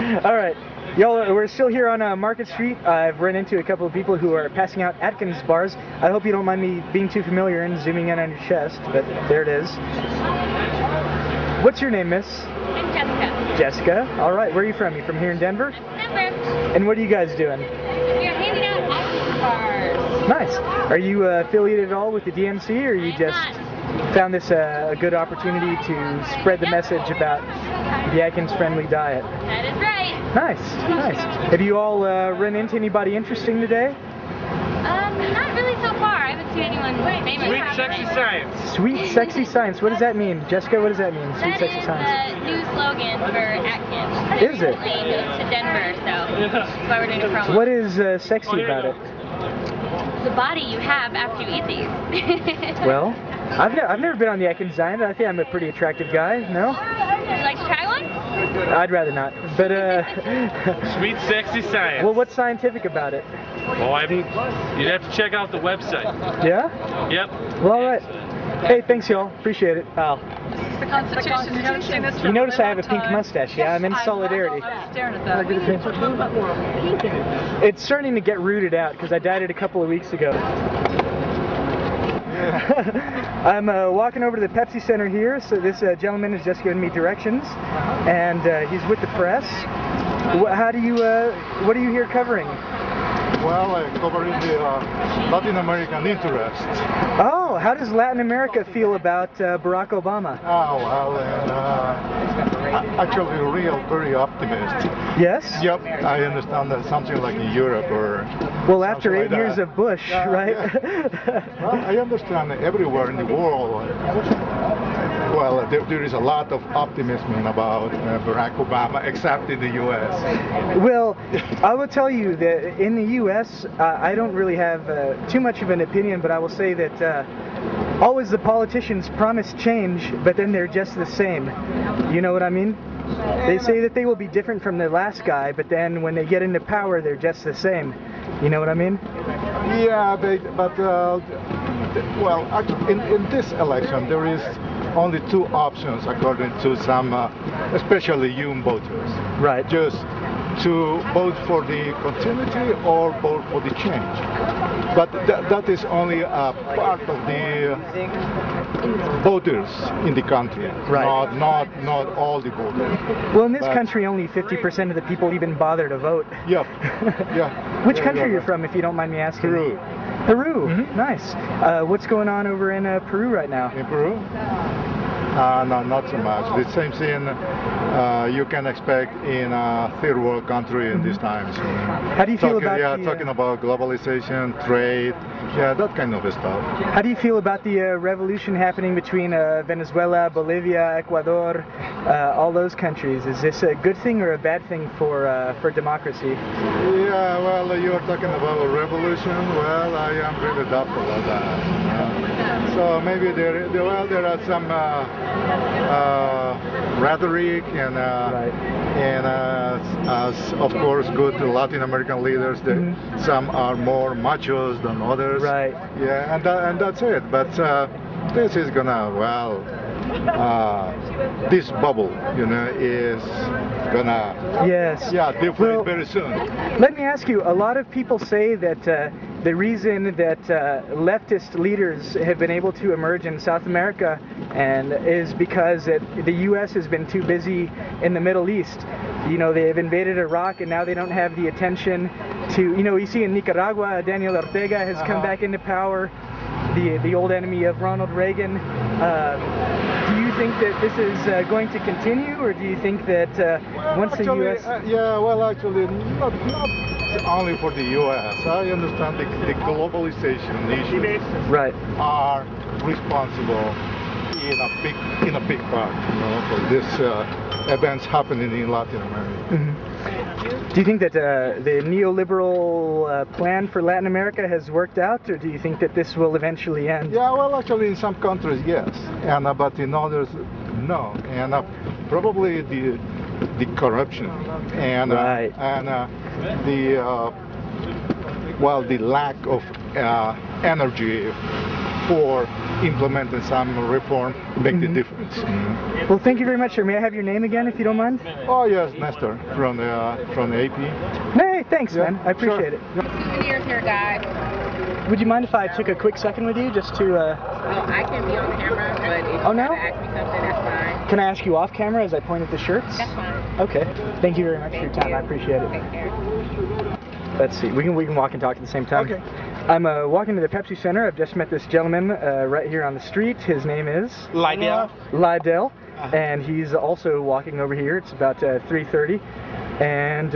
All right. Y'all, we're still here on Market Street. I've run into a couple of people who are passing out Atkins bars. I hope you don't mind me being too familiar and zooming in on your chest, but there it is. What's your name, miss? I'm Jessica. Jessica. All right. Where are you from? You from here in Denver? Denver. And what are you guys doing? We're handing out Atkins bars. Nice. Are you affiliated at all with the DNC, or you just found this a good opportunity to spread the message about the Atkins-friendly diet? That is right. Nice, nice. Have you all run into anybody interesting today? Not really so far. I haven't seen anyone famous. Sweet Sexy Science. Sweet Sexy Science. What does that mean? Jessica, what does that mean? Sweet Sexy Science. That is the new slogan for Atkins. Is it? Recently moved to Denver, so that's why we're doing a promo. What is sexy about it? The body you have after you eat these. Well, I've never been on the Atkins diet. I think I'm a pretty attractive guy. No? Would you like to try one? I'd rather not. But Sweet Sexy Science. well, what's scientific about it? Well, you'd have to check out the website. Yeah? Yep. Well, all right. Hey, thanks, y'all. Appreciate it, pal. The Constitution. You haven't seen this for You a notice really I have a long pink time. mustache. Yeah, I'm in solidarity. I was staring at that. It's starting to get rooted out because I dyed it a couple of weeks ago. I'm walking over to the Pepsi Center here, so this gentleman has just given me directions, and he's with the press. What are you here covering? Well, covering the Latin American interests. Oh, how does Latin America feel about Barack Obama? Oh, well, actually very optimist. Yes? Yep, I understand that something like in Europe or... Well, after something 8 years that. of Bush, right? Yeah. Well, I understand everywhere in the world, well, there is a lot of optimism about Barack Obama, except in the U.S. Well, I will tell you that in the U.S., I don't really have too much of an opinion, but I will say that always the politicians promise change, but then they're just the same. You know what I mean? They say that they will be different from the last guy, but then when they get into power, they're just the same. You know what I mean? Yeah, but well, actually, in this election, there is only two options according to some, especially young voters. Right. Just to vote for the continuity or vote for the change. But that is only a part of the voters in the country, right. not all the voters. Well, in this country, only 50% of the people even bother to vote. Yep. Yeah. Which country are you from, if you don't mind me asking? Peru. Peru. Mm-hmm. Nice. What's going on over in Peru right now? In Peru? No, not so much. The same thing you can expect in a third world country in these times. How do you feel about talking about globalization, trade, yeah, that kind of stuff. How do you feel about the revolution happening between Venezuela, Bolivia, Ecuador, all those countries? Is this a good thing or a bad thing for democracy? Yeah, well, you are talking about a revolution. Well, I am really doubtful of that. So maybe there are some rhetoric and as of course good Latin American leaders, some are more machos than others. Right. Yeah, and that's it. But this is gonna this bubble, is gonna different very soon. Let me ask you. A lot of people say that the reason that leftist leaders have been able to emerge in South America is because the U.S. has been too busy in the Middle East. They have invaded Iraq and now they don't have the attention to, you see in Nicaragua, Daniel Ortega has come back into power, the old enemy of Ronald Reagan. Do you think that this is going to continue, or do you think that once the U.S. Yeah, well, actually, not only for the U.S. I understand the globalization issues are responsible in a big part, for this events happening in Latin America. Mm-hmm. Do you think that the neoliberal plan for Latin America has worked out, or do you think that this will eventually end? Yeah, well, actually, in some countries, yes, but in others, no, and probably the corruption and the lack of energy for implementing some reform make the difference. Well, thank you very much, sir. May I have your name again, if you don't mind? Oh yes, Nestor from the AP. Hey, thanks, man. I appreciate it. Souvenirs here, guys. Would you mind if I took a quick second with you, just to? Well, I can be on camera, but if you Oh, no? want to ask me something, that's fine. Can I ask you off camera as I point at the shirts? That's fine. Okay. Thank you very much for your time. you. I appreciate it. Take care. Let's see. We can walk and talk at the same time. Okay. I'm walking to the Pepsi Center. I've just met this gentleman right here on the street. His name is Lydell, and he's also walking over here. It's about 3:30. And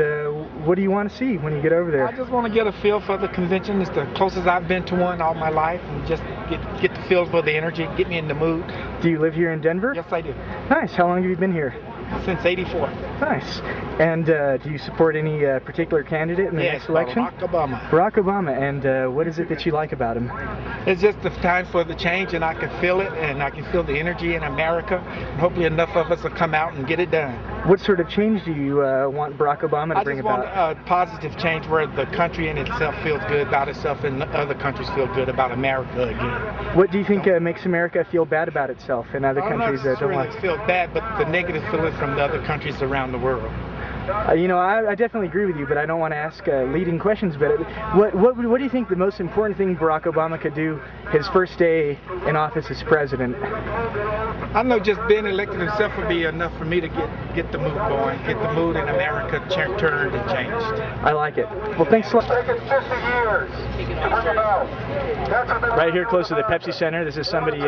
what do you want to see when you get over there? I just want to get a feel for the convention. It's the closest I've been to one all my life, and just get the feel for the energy, get me in the mood. Do you live here in Denver? Yes, I do. Nice. How long have you been here? Since '84. Nice. And do you support any particular candidate in the next election? Barack Obama. Barack Obama. And what is it that you like about him? It's just the time for the change, and I can feel it, and I can feel the energy in America. And hopefully enough of us will come out and get it done. What sort of change do you want Barack Obama to bring I just about? want a positive change where the country in itself feels good about itself, and other countries feel good about America again. What do you think makes America feel bad about itself and other countries that don't not like? feel bad, but the negative feeling from the other countries around the world. You know, I definitely agree with you, but I don't want to ask leading questions. But what do you think the most important thing Barack Obama could do his first day in office as president? I know just being elected himself would be enough for me to get the mood going, get the mood in America turned and changed. I like it. Well, thanks a lot. Right here close to the Pepsi Center, this is somebody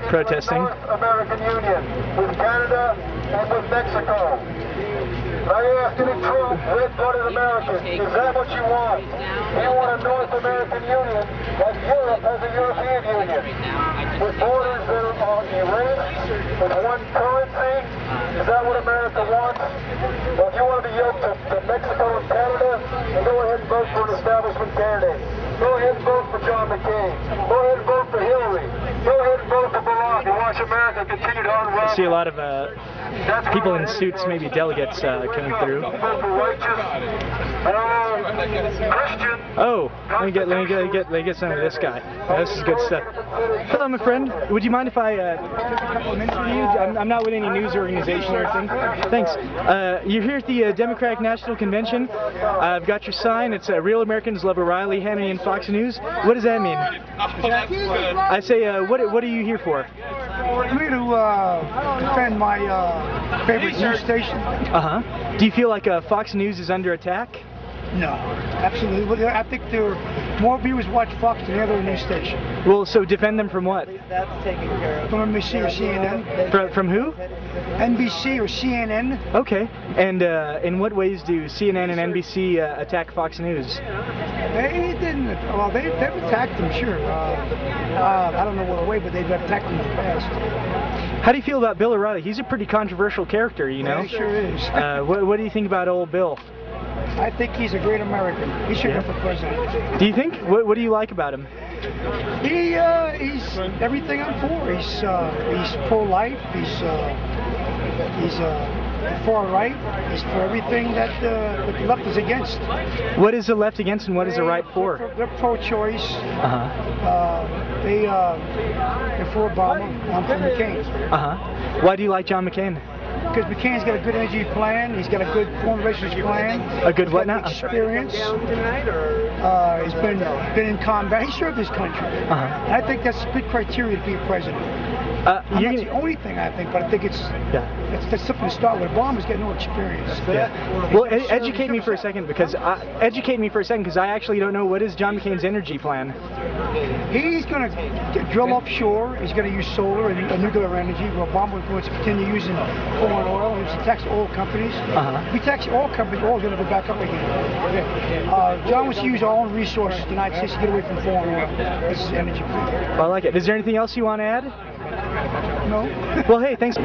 protesting. American Union with Canada and with Mexico. I ask any true red-blooded American, is that what you want? You want a North American Union like Europe has a European Union, with borders that are erased, with one currency? Is that what America wants? Well, if you want to be yoked to Mexico and Canada, then go ahead and vote for an establishment candidate. Go ahead and vote for John McCain. Go ahead and vote for Hillary. Go ahead and vote for Barack and watch America continue to unravel. I see a lot of people in suits, maybe delegates coming through. Oh, let me get some of this guy. This is good stuff. Hello, my friend. Would you mind if I took a couple of minutes with you? I'm not with any news organization or anything. Thanks. You're here at the Democratic National Convention. I've got your sign. It's Real Americans Love O'Reilly, Hannity, and Fox News. What does that mean? I say, what are you here for? I'm here to defend my favorite news station. Do you feel like Fox News is under attack? No, absolutely. I think there are more viewers watch Fox than the other news station. Well, so defend them from what? From NBC or CNN. From who? NBC or CNN. Okay. And in what ways do CNN and NBC attack Fox News? They didn't. Well, they've attacked them, sure. I don't know what way, but they've attacked them in the past. How do you feel about Bill O'Reilly? He's a pretty controversial character, you know? Yeah, he sure is. What do you think about old Bill? I think he's a great American. He should run for president. Do you think? What do you like about him? He's everything I'm for. He's pro-life. He's far right. He's for everything that the left is against. What is the left against and what is the right for? They're pro-choice. They're for Obama. I'm for McCain. Why do you like John McCain? Because McCain's got a good energy plan. He's got a good foreign relations plan. A good what now? Experience. He's been in combat. He served his country. And I think that's good criteria to be a president. That's the only thing I think, but I think that's something to start with. Obama's got no experience. Well, educate me for a second because I actually don't know what is John McCain's energy plan. He's going to drill offshore. He's going to use solar and nuclear energy. Obama wants to continue using foreign oil. He wants to tax oil companies. If we tax oil companies, oil's going to go back up again. John wants to use our own resources in the United States to get away from foreign oil. This is energy plan. Well, I like it. Is there anything else you want to add? No. Well, hey, thanks.